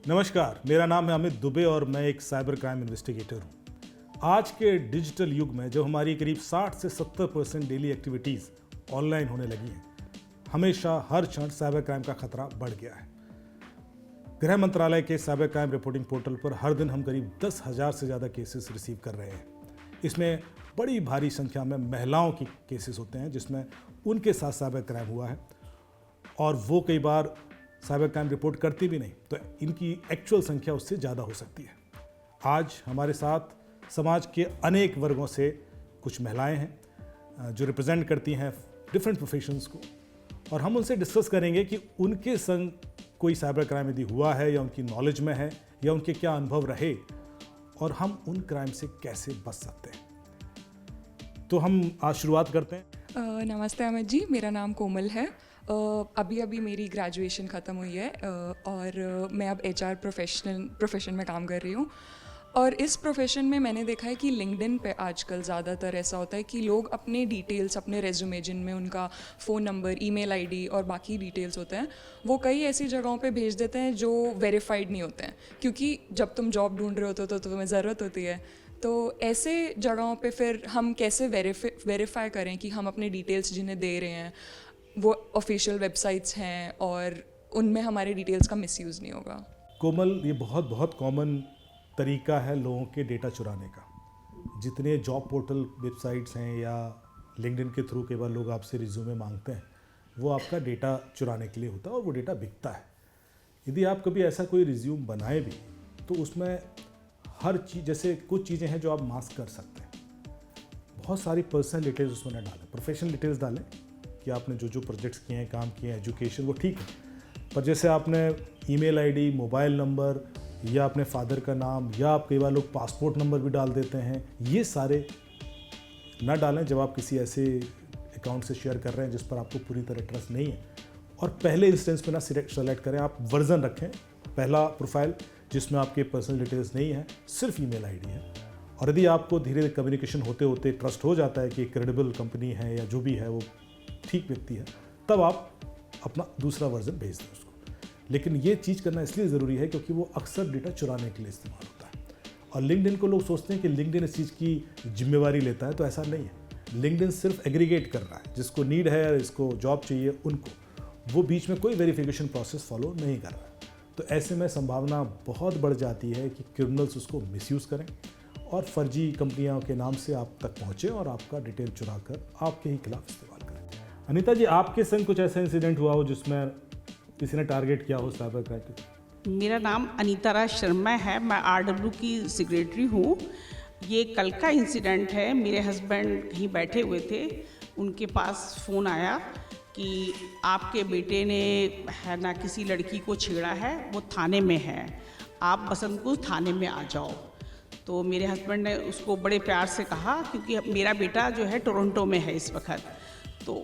नमस्कार, मेरा नाम है अमित दुबे और मैं एक साइबर क्राइम इन्वेस्टिगेटर हूँ। आज के डिजिटल युग में जब हमारी करीब 60 से 70% डेली एक्टिविटीज़ ऑनलाइन होने लगी हैं, हमेशा हर क्षण साइबर क्राइम का खतरा बढ़ गया है। गृह मंत्रालय के साइबर क्राइम रिपोर्टिंग पोर्टल पर हर दिन हम करीब 10,000 से ज़्यादा केसेस रिसीव कर रहे हैं। इसमें बड़ी भारी संख्या में महिलाओं की केसेस होते हैं जिसमें उनके साथ साइबर क्राइम हुआ है और वो कई बार साइबर क्राइम रिपोर्ट करती भी नहीं, तो इनकी एक्चुअल संख्या उससे ज़्यादा हो सकती है। आज हमारे साथ समाज के अनेक वर्गों से कुछ महिलाएं हैं जो रिप्रेजेंट करती हैं डिफरेंट प्रोफेशंस को, और हम उनसे डिस्कस करेंगे कि उनके संग कोई साइबर क्राइम यदि हुआ है या उनकी नॉलेज में है या उनके क्या अनुभव रहे और हम उन क्राइम से कैसे बच सकते हैं। तो हम आज शुरुआत करते हैं। नमस्ते अमित जी, मेरा नाम कोमल है। अभी मेरी ग्रेजुएशन ख़त्म हुई है और मैं अब HR प्रोफेशन में काम कर रही हूँ। और इस प्रोफेशन में मैंने देखा है कि लिंक्डइन पे आजकल ज़्यादातर ऐसा होता है कि लोग अपने डिटेल्स, अपने रेज्यूमे जिनमें उनका फ़ोन नंबर, ईमेल आईडी और बाकी डिटेल्स होते हैं, वो कई ऐसी जगहों पे भेज देते हैं जो वेरीफाइड नहीं होते हैं, क्योंकि जब तुम जॉब ढूंढ रहे होते हो तो तुम्हें ज़रूरत होती है। तो ऐसे जगहों पे फिर हम कैसे वेरीफाई करें कि हम अपने डिटेल्स जिन्हें दे रहे हैं वो ऑफिशियल वेबसाइट्स हैं और उनमें हमारे डिटेल्स का मिसयूज़ नहीं होगा। कोमल, ये बहुत कॉमन तरीका है लोगों के डेटा चुराने का। जितने जॉब पोर्टल वेबसाइट्स हैं या लिंक्डइन के थ्रू कई बार लोग आपसे रिज्यूमे मांगते हैं, वो आपका डेटा चुराने के लिए होता है और वो डेटा बिकता है। यदि आप कभी ऐसा कोई रिज्यूम बनाए भी तो उसमें हर चीज़, जैसे कुछ चीज़ें हैं जो आप मास्क कर सकते हैं, बहुत सारी पर्सनल डिटेल्स उसमें न डालें। प्रोफेशनल डिटेल्स डालें कि आपने जो प्रोजेक्ट्स किए हैं, काम किए हैं, एजुकेशन, वो ठीक है, पर जैसे आपने ईमेल आईडी, मोबाइल नंबर या अपने फादर का नाम या आप कई बार लोग पासपोर्ट नंबर भी डाल देते हैं, ये सारे ना डालें जब आप किसी ऐसे अकाउंट से शेयर कर रहे हैं जिस पर आपको पूरी तरह ट्रस्ट नहीं है। और पहले इंस्टेंस में ना सेलेक्ट करें, आप वर्जन रखें, पहला प्रोफाइल जिसमें आपके पर्सनल डिटेल्स नहीं है, सिर्फ ईमेल आईडी है। और यदि आपको धीरे धीरे कम्युनिकेशन होते होते ट्रस्ट हो जाता है कि क्रेडिबल कंपनी है या जो भी है वो ठीक व्यक्ति है, तब आप अपना दूसरा वर्जन भेज दें उसको। लेकिन ये चीज़ करना इसलिए ज़रूरी है क्योंकि वो अक्सर डेटा चुराने के लिए इस्तेमाल होता है। और लिंक्डइन को लोग सोचते हैं कि लिंक्डइन इस चीज़ की जिम्मेवारी लेता है, तो ऐसा नहीं है। लिंक्डइन सिर्फ एग्रीगेट कर रहा है, जिसको नीड है, इसको जॉब चाहिए उनको, वो बीच में कोई वेरिफिकेशन प्रोसेस फॉलो नहीं कर रहा है। तो ऐसे में संभावना बहुत बढ़ जाती है कि क्रिमिनल्स उसको मिसयूज़ करें और फर्जी कंपनियों के नाम से आप तक पहुँचें और आपका डिटेल चुरा कर आपके ही खिलाफ इस्तेमाल करें। अनीता जी, आपके संग कुछ ऐसा इंसिडेंट हुआ हो जिसमें किसी ने टारगेट किया हो साइबर क्राइम? मेरा नाम अनीता राज शर्मा है, मैं RW की सेक्रेटरी हूँ। ये कल का इंसिडेंट है। मेरे हस्बैंड कहीं बैठे हुए थे, उनके पास फ़ोन आया कि आपके बेटे ने है ना किसी लड़की को छेड़ा है, वो थाने में है, आप बसंतपुर थाने में आ जाओ। तो मेरे हस्बैंड ने उसको बड़े प्यार से कहा, क्योंकि मेरा बेटा जो है टोरंटो में है इस वक्त, तो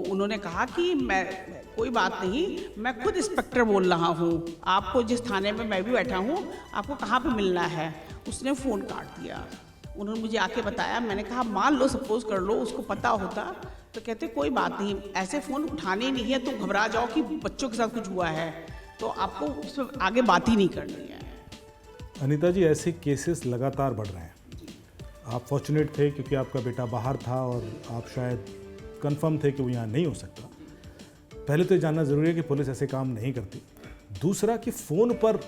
उन्होंने कहा कि मैं कोई बात नहीं, मैं खुद इंस्पेक्टर बोल रहा हूँ, आपको जिस थाने में मैं भी बैठा हूँ आपको कहाँ पे मिलना है। उसने फ़ोन काट दिया। उन्होंने मुझे आके बताया, मैंने कहा मान लो, सपोज कर लो उसको पता होता, तो कहते कोई बात नहीं, ऐसे फ़ोन उठाने नहीं है, तो घबरा जाओ कि बच्चों के साथ कुछ हुआ है, तो आपको उस पर आगे बात ही नहीं करनी है। अनीता जी, ऐसे केसेस लगातार बढ़ रहे हैं। आप फॉर्चुनेट थे क्योंकि आपका बेटा बाहर था और आप शायद कंफर्म थे कि वो यहाँ नहीं हो सकता। पहले तो ये जानना ज़रूरी है कि पुलिस ऐसे काम नहीं करती। दूसरा कि फ़ोन पर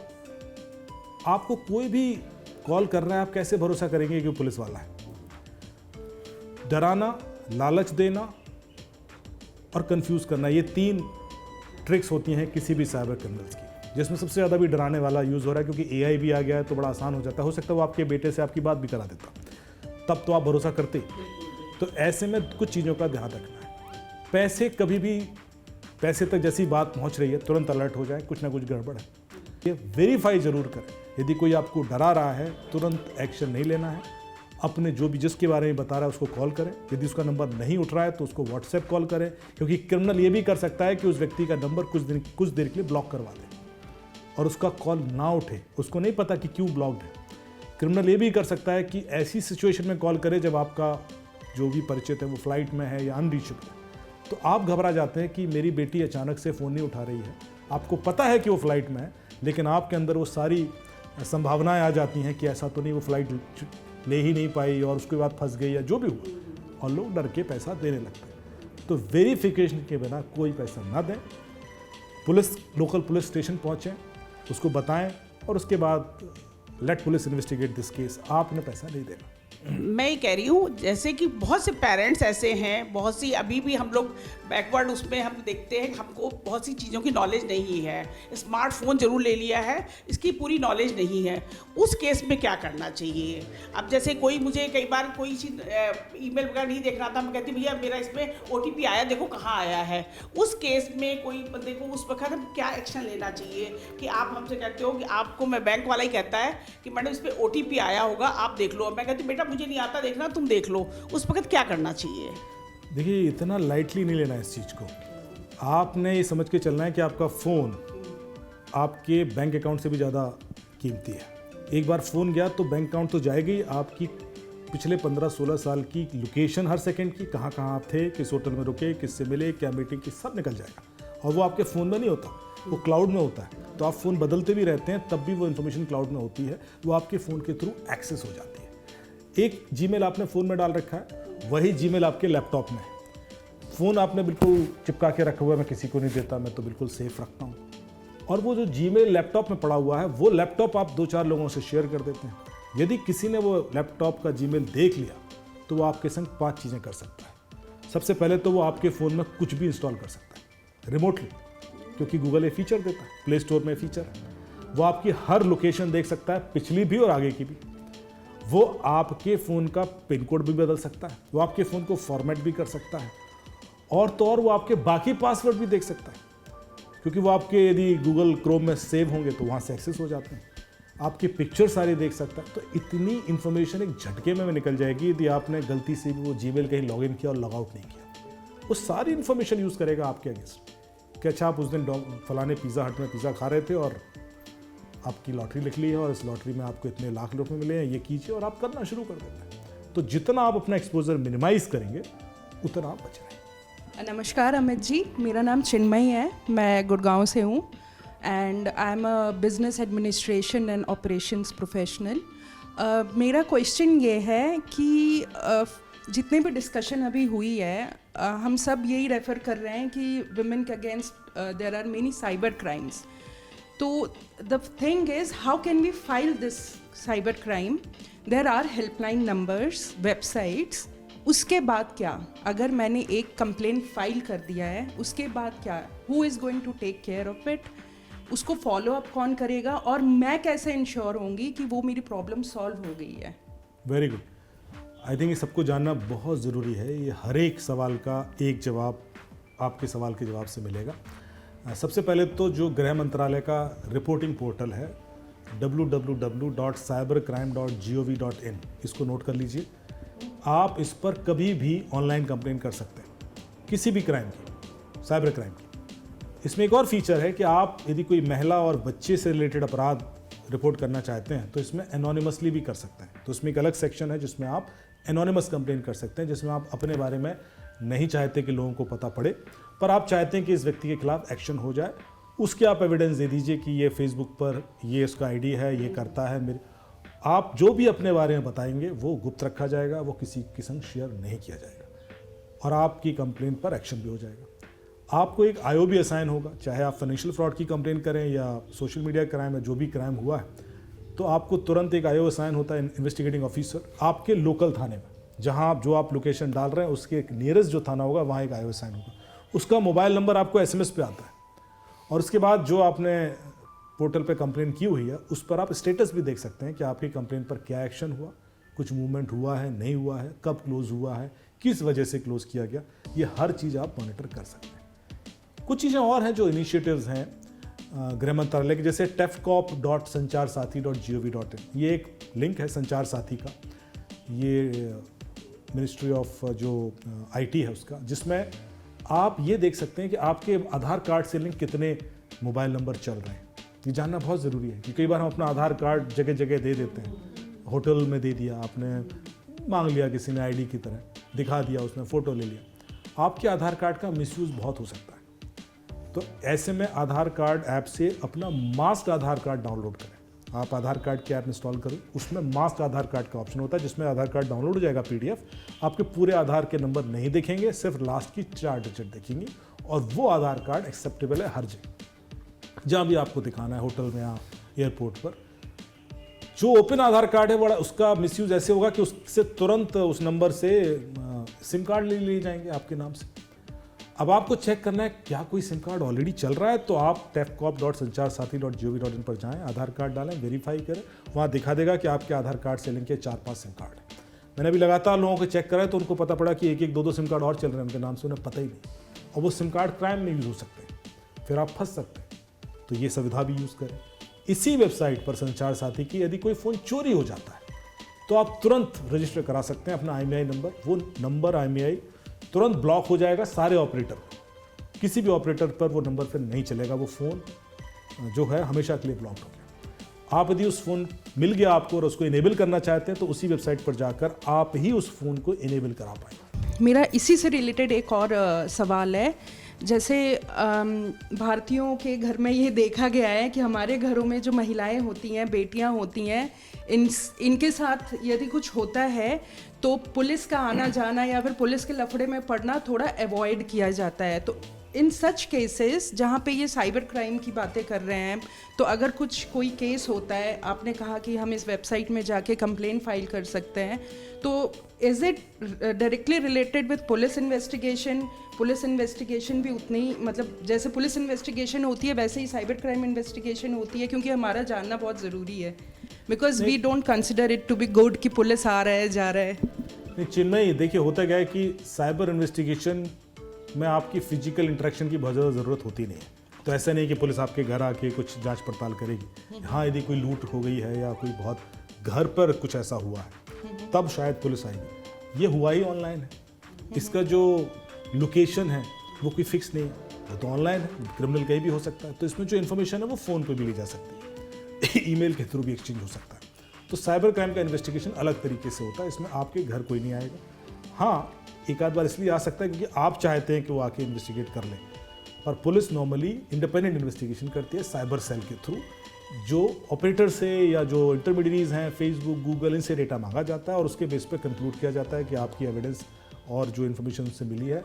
आपको कोई भी कॉल कर रहा है, आप कैसे भरोसा करेंगे कि वो पुलिस वाला है? डराना, लालच देना और कंफ्यूज करना, ये 3 ट्रिक्स होती हैं किसी भी साइबर क्रिमिनल्स की, जिसमें सबसे ज़्यादा भी डराने वाला यूज़ हो रहा है क्योंकि AI भी आ गया है तो बड़ा आसान हो जाता है। हो सकता है वो आपके बेटे से आपकी बात भी करा देता, तब तो आप भरोसा करते। तो ऐसे में कुछ चीज़ों का ध्यान रखना है। पैसे तक जैसी बात पहुंच रही है तुरंत अलर्ट हो जाए, कुछ ना कुछ गड़बड़ है। ये वेरीफाई ज़रूर करें। यदि कोई आपको डरा रहा है तुरंत एक्शन नहीं लेना है। अपने जो भी जिसके बारे में बता रहा है उसको कॉल करें। यदि उसका नंबर नहीं उठ रहा है तो उसको व्हाट्सएप कॉल करें, क्योंकि क्रिमिनल ये भी कर सकता है कि उस व्यक्ति का नंबर कुछ देर के लिए ब्लॉक करवा दे और उसका कॉल ना उठे, उसको नहीं पता कि क्यों ब्लॉक्ड है। क्रिमिनल ये भी कर सकता है कि ऐसी सिचुएशन में कॉल करे जब आपका जो भी परिचित है वो फ्लाइट में है या अनरीचेबल है, तो आप घबरा जाते हैं कि मेरी बेटी अचानक से फ़ोन नहीं उठा रही है। आपको पता है कि वो फ़्लाइट में है, लेकिन आपके अंदर वो सारी संभावनाएं आ जाती हैं कि ऐसा तो नहीं वो फ़्लाइट ले ही नहीं पाई और उसके बाद फंस गई या जो भी हुआ, और लोग डर के पैसा देने लगते हैं। तो वेरिफिकेशन के बिना कोई पैसा ना दें। पुलिस, लोकल पुलिस स्टेशन पहुँचें, उसको बताएं और उसके बाद let police investigate this case. आपने पैसा नहीं देना। मैं ये कह रही हूँ, जैसे कि बहुत से पेरेंट्स ऐसे हैं, बहुत सी अभी भी हम लोग बैकवर्ड उसमें हम देखते हैं, हमको बहुत सी चीज़ों की नॉलेज नहीं है। स्मार्टफोन जरूर ले लिया है, इसकी पूरी नॉलेज नहीं है। उस केस में क्या करना चाहिए? अब जैसे कोई मुझे कई बार कोई चीज़ ईमेल वगैरह नहीं देख रहा था, मैं कहती भैया मेरा इसमें OTP आया, देखो कहाँ आया है। उस केस में कोई बंदे को उस वक्त हम क्या एक्शन लेना चाहिए? कि आप हमसे कहते हो कि आपको मैं बैंक वाला ही कहता है कि मैडम इस पर OTP आया होगा, आप देख लो। मैं कहती बेटा मुझे नहीं आता देखना, तुम देख लो। उस वक्त क्या करना चाहिए? देखिए, इतना लाइटली नहीं लेना इस चीज़ को। आपने ये समझ के चलना है कि आपका फ़ोन आपके बैंक अकाउंट से भी ज़्यादा कीमती है। एक बार फ़ोन गया तो बैंक अकाउंट तो जाएगी, आपकी पिछले 15-16 साल की लोकेशन, हर सेकंड की, कहाँ कहाँ आप थे, किस होटल में रुके, किससे मिले, क्या मीटिंग की, सब निकल जाएगा। और वो आपके फ़ोन में नहीं होता, वो क्लाउड में होता है। तो आप फ़ोन बदलते भी रहते हैं, तब भी वो इन्फॉर्मेशन क्लाउड में होती है, वो आपके फ़ोन के थ्रू एक्सेस हो जाती है। एक जीमेल आपने फ़ोन में डाल रखा है, वही जीमेल आपके लैपटॉप में है। फ़ोन आपने बिल्कुल चिपका के रखा हुआ है, मैं किसी को नहीं देता, मैं तो बिल्कुल सेफ रखता हूँ। और वो जो जीमेल लैपटॉप में पड़ा हुआ है, वो लैपटॉप आप 2-4 लोगों से शेयर कर देते हैं। यदि किसी ने वो लैपटॉप का जीमेल देख लिया तो वो आपके संग 5 चीज़ें कर सकता है। सबसे पहले तो वो आपके फ़ोन में कुछ भी इंस्टॉल कर सकता है रिमोटली, क्योंकि गूगल ये फीचर देता है, प्ले स्टोर में फीचर है। वो आपकी हर लोकेशन देख सकता है, पिछली भी और आगे की भी। वो आपके फ़ोन का पिन कोड भी बदल सकता है, वो आपके फ़ोन को फॉर्मेट भी कर सकता है, और तो और वो आपके बाकी पासवर्ड भी देख सकता है, क्योंकि वो आपके यदि गूगल क्रोम में सेव होंगे तो वहाँ से एक्सेस हो जाते हैं। आपकी पिक्चर सारी देख सकता है। तो इतनी इन्फॉर्मेशन एक झटके में निकल जाएगी यदि आपने गलती से भी वो जीमेल कहीं लॉगिन किया और लॉगआउट नहीं किया। वो सारी इन्फॉर्मेशन यूज़ करेगा आपके अगेंस्ट कि अच्छा आप उस दिन फलाने पिज़्ज़ा हट में पिज़्ज़ा खा रहे थे और आपकी लॉटरी लिख ली है और इस लॉटरी में आपको इतने लाख रुपए मिले हैं, ये कीजिए, और आप करना शुरू कर देते हैं। तो जितना आप अपना एक्सपोजर मिनिमाइज करेंगे उतना आप बच रहे हैं। नमस्कार अमित जी, मेरा नाम चिन्मयी है, मैं गुड़गांव से हूँ and I am a business administration and operations professional. मेरा क्वेश्चन ये है कि जितने भी डिस्कशन अभी हुई है, हम सब यही रेफ़र कर रहे हैं कि वुमेन के against there are many cyber crimes. तो the thing is how can we file this cyber crime? There are helpline numbers, websites. उसके बाद क्या? अगर मैंने एक कंप्लेंट फाइल कर दिया है, उसके बाद क्या? Who is going to take care of it? उसको फॉलो अप कौन करेगा? और मैं कैसे इंश्योर होंगी कि वो मेरी प्रॉब्लम सॉल्व हो गई है? Very good. आई थिंक ये सबको जानना बहुत ज़रूरी है। ये हर एक सवाल का एक जवाब आपके सवाल के जवाब से मिलेगा। सबसे पहले तो जो गृह मंत्रालय का रिपोर्टिंग पोर्टल है www.cybercrime.gov.in, इसको नोट कर लीजिए। आप इस पर कभी भी ऑनलाइन कंप्लेन कर सकते हैं किसी भी क्राइम की, साइबर क्राइम की। इसमें एक और फीचर है कि आप यदि कोई महिला और बच्चे से रिलेटेड अपराध रिपोर्ट करना चाहते हैं तो इसमें एनोनिमसली भी कर सकते हैं। तो इसमें एक अलग सेक्शन है जिसमें आप एनोनिमस कंप्लेन कर सकते हैं, जिसमें आप अपने बारे में नहीं चाहते कि लोगों को पता पड़े, पर आप चाहते हैं कि इस व्यक्ति के खिलाफ एक्शन हो जाए। उसके आप एविडेंस दे दीजिए कि ये फेसबुक पर ये इसका आईडी है, ये करता है मेरे। आप जो भी अपने बारे में बताएंगे वो गुप्त रखा जाएगा, वो किसी के संग शेयर नहीं किया जाएगा, और आपकी कंप्लेन पर एक्शन भी हो जाएगा। आपको एक IO भी असाइन होगा, चाहे आप फाइनेंशियल फ्रॉड की कंप्लेन करें या सोशल मीडिया क्राइम है, जो भी क्राइम हुआ है, तो आपको तुरंत एक IO असाइन होता है, इन्वेस्टिगेटिंग ऑफिसर, आपके लोकल थाने में, जहां आप जो आप लोकेशन डाल रहे हैं उसके नियरेस्ट जो थाना होगा वहाँ एक IO असाइन होगा। उसका मोबाइल नंबर आपको SMS पे आता है, और उसके बाद जो आपने पोर्टल पे कंप्लेन की हुई है उस पर आप स्टेटस भी देख सकते हैं कि आपकी कंप्लेन पर क्या एक्शन हुआ, कुछ मूवमेंट हुआ है, नहीं हुआ है, कब क्लोज हुआ है, किस वजह से क्लोज किया गया। ये हर चीज़ आप मॉनिटर कर सकते हैं। कुछ चीज़ें और हैं जो इनिशिएटिव्स हैं गृह मंत्रालय के, जैसे tefcop.sancharsathy.gov.in, ये एक लिंक है संचार साथी का, ये मिनिस्ट्री ऑफ जो IT है उसका, जिसमें आप ये देख सकते हैं कि आपके आधार कार्ड से लिंक कितने मोबाइल नंबर चल रहे हैं। ये जानना बहुत ज़रूरी है कि कई बार हम अपना आधार कार्ड जगह जगह दे देते हैं। होटल में दे दिया, आपने मांग लिया, किसी ने ID की तरह दिखा दिया, उसमें फ़ोटो ले लिया, आपके आधार कार्ड का मिसयूज़ बहुत हो सकता है। तो ऐसे में आधार कार्ड ऐप से अपना मास्क आधार कार्ड डाउनलोड करें। आप आधार कार्ड की ऐप इंस्टॉल करें, उसमें मास्क आधार कार्ड का ऑप्शन होता है जिसमें आधार कार्ड डाउनलोड हो जाएगा PDF। आपके पूरे आधार के नंबर नहीं दिखेंगे, सिर्फ लास्ट की 4 डिजिट दिखेंगी और वो आधार कार्ड एक्सेप्टेबल है हर जगह जहाँ भी आपको दिखाना है, होटल में या एयरपोर्ट पर। जो ओपन आधार कार्ड है बड़ा उसका मिसयूज ऐसे होगा कि उससे तुरंत उस नंबर से सिम कार्ड ले लिए जाएंगे आपके नाम से। अब आपको चेक करना है क्या कोई सिम कार्ड ऑलरेडी चल रहा है, तो आप tefcop.sancharsathy.gov.in पर जाएं, आधार कार्ड डालें, वेरीफाई करें, वहाँ दिखा देगा कि आपके आधार कार्ड से लिंक के 4-5 सिम कार्ड है। मैंने अभी लगातार लोगों को चेक करा है तो उनको पता पड़ा कि 1-1, 2-2 सिम कार्ड और चल रहे हैं उनके नाम से, उन्हें पता ही नहीं, और वो सिम कार्ड क्राइम में यूज़ हो सकते हैं, फिर आप फंस सकते हैं। तो ये सुविधा भी यूज़ करें। इसी वेबसाइट पर संचार साथी की यदि कोई फ़ोन चोरी हो जाता है तो आप तुरंत रजिस्टर करा सकते हैं अपना IMEI नंबर। वो नंबर IMEI तुरंत ब्लॉक हो जाएगा सारे ऑपरेटर को, किसी भी ऑपरेटर पर वो नंबर फिर नहीं चलेगा, वो फ़ोन जो है हमेशा के लिए ब्लॉक हो गया। आप यदि उस फ़ोन मिल गया आपको और उसको इनेबल करना चाहते हैं तो उसी वेबसाइट पर जाकर आप ही उस फ़ोन को इनेबल करा पाएंगे। मेरा इसी से रिलेटेड एक और सवाल है। जैसे भारतीयों के घर में ये देखा गया है कि हमारे घरों में जो महिलाएं होती हैं, बेटियां होती हैं, इनके साथ यदि कुछ होता है तो पुलिस का आना जाना या फिर पुलिस के लफड़े में पड़ना थोड़ा अवॉइड किया जाता है। तो इन सच केसेस जहाँ पे ये साइबर क्राइम की बातें कर रहे हैं, तो अगर कोई केस होता है, आपने कहा कि हम इस वेबसाइट में जाके कंप्लेन फाइल कर सकते हैं, तो is it directly related with police investigation? Police investigation भी उतनी ही, मतलब जैसे पुलिस इन्वेस्टिगेशन होती है वैसे ही साइबर क्राइम इन्वेस्टिगेशन होती है? क्योंकि हमारा जानना बहुत ज़रूरी है, because we don't consider it to be good कि पुलिस आ रहा है जा रहा है। नहीं चिन्मयी, देखिए होता क्या है कि साइबर इन्वेस्टिगेशन में आपकी फिजिकल इंटरेक्शन की बहुत ज़्यादा ज़रूरत होती नहीं है। तो ऐसा नहीं कि पुलिस आपके घर आके कुछ जांच पड़ताल करेगी। हाँ, यदि कोई लूट हो गई है या कोई बहुत घर पर कुछ ऐसा हुआ है तब शायद पुलिस आएगी। ये हुआ ही ऑनलाइन है, इसका जो लोकेशन है वो कोई फिक्स नहीं है, वो तो ऑनलाइन है, क्रिमिनल कहीं भी हो सकता है। तो इसमें जो इन्फॉर्मेशन है वो फ़ोन पर भी ली जा सकती है, ईमेल के थ्रू भी एक्सचेंज हो सकता है। तो साइबर क्राइम का इन्वेस्टिगेशन अलग तरीके से होता है, इसमें आपके घर कोई नहीं आएगा। हाँ, एक आध बार इसलिए आ सकता है क्योंकि आप चाहते हैं कि वो आके इन्वेस्टिगेट कर लें, पर पुलिस नॉर्मली इंडिपेंडेंट इन्वेस्टिगेशन करती है साइबर सेल के थ्रू। जो ऑपरेटर से या जो इंटरमीडियरीज हैं, फेसबुक, गूगल, इनसे डेटा मांगा जाता है और उसके बेस पे कंक्लूड किया जाता है कि आपकी एविडेंस और जो इन्फॉर्मेशन उससे मिली है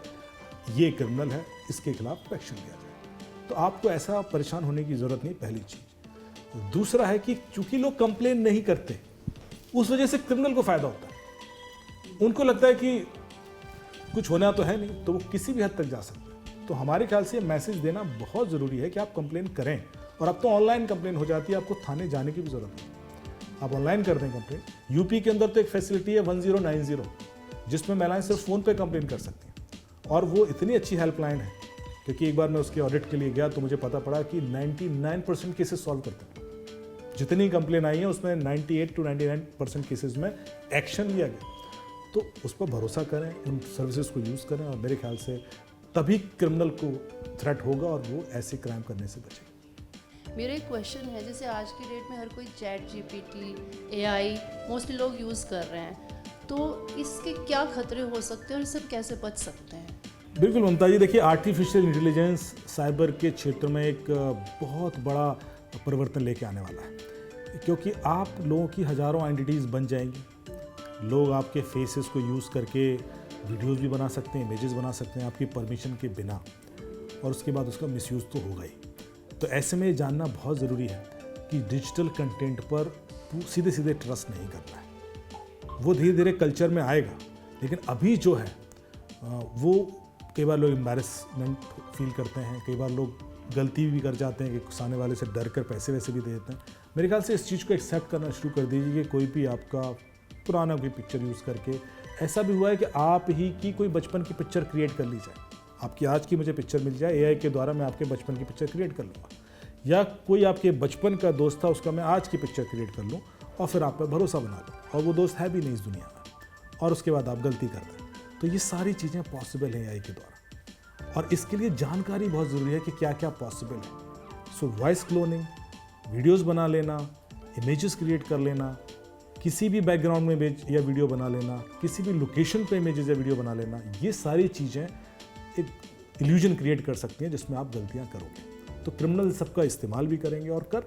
ये क्रिमिनल है, इसके खिलाफ एक्शन लिया जाए। तो आपको ऐसा परेशान होने की ज़रूरत नहीं, पहली चीज़। दूसरा है कि चूंकि लोग कंप्लेन नहीं करते उस वजह से क्रिमिनल को फ़ायदा होता है। उनको लगता है कि कुछ होना तो है नहीं, तो वो किसी भी हद तक जा सकते हैं। तो हमारे ख्याल से मैसेज देना बहुत ज़रूरी है कि आप कंप्लेन करें। और अब तो ऑनलाइन कंप्लेन हो जाती है, आपको थाने जाने की भी ज़रूरत नहीं, आप ऑनलाइन कर दें कंप्लेन। यूपी के अंदर तो एक फैसिलिटी है 1090 जिसमें महिलाएं सिर्फ फ़ोन पे कंप्लेन कर सकती हैं और वो इतनी अच्छी हेल्पलाइन है क्योंकि एक बार मैं उसके ऑडिट के लिए गया तो मुझे पता पड़ा कि 99% केसेस सॉल्व करते हैं। जितनी कंप्लेन आई है उसमें 98 to 99% केसेस में एक्शन लिया गया। तो उस पर भरोसा करें, उन सर्विसेज को यूज़ करें और मेरे ख्याल से तभी क्रिमिनल को थ्रेट होगा और वो ऐसे क्राइम करने से बचेगा। मेरा एक क्वेश्चन है, जैसे आज की डेट में हर कोई ChatGPT, AI मोस्टली लोग यूज़ कर रहे हैं, तो इसके क्या खतरे हो सकते हैं और इससे कैसे बच सकते हैं? बिल्कुल ममता जी, देखिए आर्टिफिशियल इंटेलिजेंस साइबर के क्षेत्र में एक बहुत बड़ा परिवर्तन लेके आने वाला है क्योंकि आप लोगों की हज़ारों आइडेंटिटीज़ बन जाएंगी। लोग आपके फेसेस को यूज़ करके वीडियोस भी बना सकते हैं, इमेजेस बना सकते हैं आपकी परमिशन के बिना, और उसके बाद उसका मिसयूज़ तो होगा ही। तो ऐसे में जानना बहुत ज़रूरी है कि डिजिटल कंटेंट पर सीधे सीधे ट्रस्ट नहीं करना है। वो धीरे धीरे कल्चर में आएगा, लेकिन अभी जो है वो कई बार लोग एम्बैरेसमेंट फील करते हैं, कई बार लोग गलती भी कर जाते हैं कि सामने वाले से डर कर पैसे वैसे भी दे देते हैं। मेरे ख्याल से इस चीज़ को एक्सेप्ट करना शुरू कर दीजिए कि कोई भी आपका पुराना कोई पिक्चर यूज़ करके, ऐसा भी हुआ है कि आप ही की कोई बचपन की पिक्चर क्रिएट कर ली जाए, आपकी आज की मुझे पिक्चर मिल जाए, AI के द्वारा मैं आपके बचपन की पिक्चर क्रिएट कर लूँगा, या कोई आपके बचपन का दोस्त था उसका मैं आज की पिक्चर क्रिएट कर लूँ और फिर आप पर भरोसा बना लूँ और वो दोस्त है भी नहीं इस दुनिया में और उसके बाद आप गलती कर दें। तो ये सारी चीज़ें पॉसिबल हैं AI के द्वारा, और इसके लिए जानकारी बहुत ज़रूरी है कि क्या क्या पॉसिबल है। सो वॉइस क्लोनिंग, वीडियोस बना लेना, इमेजेस क्रिएट कर लेना, किसी भी बैकग्राउंड में इमेज या वीडियो बना लेना, किसी भी लोकेशन पे इमेजेस या वीडियो बना लेना, ये सारी चीज़ें एक इल्यूजन क्रिएट कर सकती हैं जिसमें आप गलतियां करोगे। तो क्रिमिनल सबका इस्तेमाल भी करेंगे और कर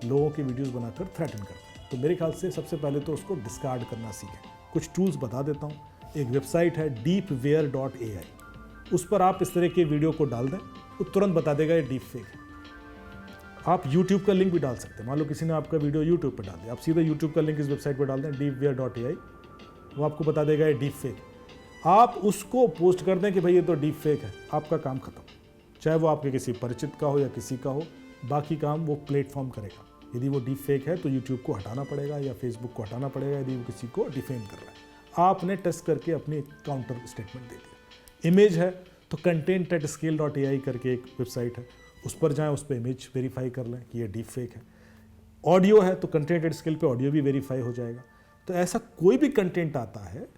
लोगों की वीडियोस बनाकर थ्रेटन करते हैं। तो मेरे ख्याल से सबसे पहले तो उसको डिस्कार्ड करना सीखें। कुछ टूल्स बता देता हूँ। एक वेबसाइट है deepware.ai, उस पर आप इस तरह के वीडियो को डाल दें, वो तुरंत बता देगा ये डीप फेक है। आप YouTube का लिंक भी डाल सकते हैं। मान लो किसी ने आपका वीडियो YouTube पर डाल दिया, आप सीधा YouTube का लिंक इस वेबसाइट पर डाल दें deepware.ai, वो आपको बता देगा ये डीप फेक। आप उसको पोस्ट कर दें कि भाई ये तो डीप फेक है, आपका काम खत्म। चाहे वो आपके किसी परिचित का हो या किसी का हो, बाकी काम वो प्लेटफॉर्म करेगा। यदि वो डीप फेक है तो यूट्यूब को हटाना पड़ेगा या फेसबुक को हटाना पड़ेगा यदि वो किसी को डिफेम कर रहा है। आपने टेस्ट करके अपनी काउंटर स्टेटमेंट दे दिया। इमेज है तो content@scale.ai करके एक वेबसाइट है, उस पर जाएं, उस पर इमेज वेरीफाई कर लें कि ये डीप फेक है। ऑडियो है तो content@scale पे ऑडियो भी वेरीफाई हो जाएगा। तो ऐसा कोई भी कंटेंट आता है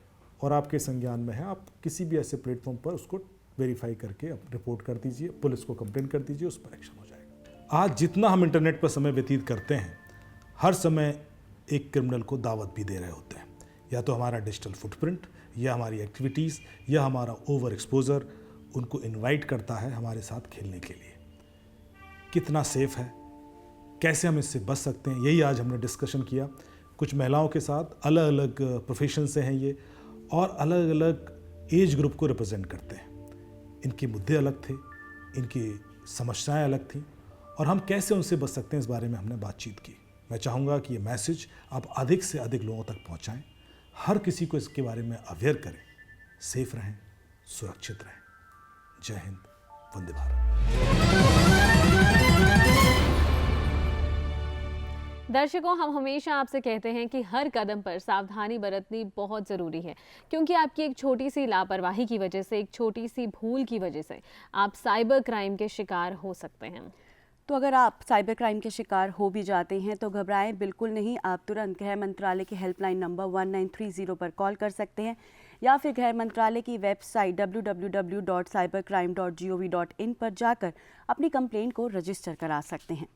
और आपके संज्ञान में है, आप किसी भी ऐसे प्लेटफॉर्म पर उसको वेरीफाई करके रिपोर्ट कर दीजिए, पुलिस को कंप्लेन कर दीजिए, उस पर एक्शन हो जाएगा। आज जितना हम इंटरनेट पर समय व्यतीत करते हैं, हर समय एक क्रिमिनल को दावत भी दे रहे होते हैं। या तो हमारा डिजिटल फुटप्रिंट, या हमारी एक्टिविटीज़, या हमारा ओवर एक्सपोजर उनको इनवाइट करता है हमारे साथ खेलने के लिए। कितना सेफ है, कैसे हम इससे बच सकते हैं, यही आज हमने डिस्कशन किया। कुछ महिलाओं के साथ अलग अलग प्रोफेशन से हैं ये, और अलग अलग एज ग्रुप को रिप्रेजेंट करते हैं। इनके मुद्दे अलग थे, इनकी समस्याएं अलग थीं, और हम कैसे उनसे बच सकते हैं इस बारे में हमने बातचीत की। मैं चाहूँगा कि ये मैसेज आप अधिक से अधिक लोगों तक पहुँचाएं, हर किसी को इसके बारे में अवेयर करें। सेफ रहें, सुरक्षित रहें। जय हिंद, वंदे भारत। दर्शकों, हम हमेशा आपसे कहते हैं कि हर कदम पर सावधानी बरतनी बहुत ज़रूरी है, क्योंकि आपकी एक छोटी सी लापरवाही की वजह से, एक छोटी सी भूल की वजह से आप साइबर क्राइम के शिकार हो सकते हैं। तो अगर आप साइबर क्राइम के शिकार हो भी जाते हैं तो घबराएं बिल्कुल नहीं। आप तुरंत गृह मंत्रालय के हेल्पलाइन नंबर 1930 पर कॉल कर सकते हैं, या फिर गृह मंत्रालय की वेबसाइट www.cybercrime.gov.in पर जाकर अपनी कंप्लेंट को रजिस्टर करा सकते हैं।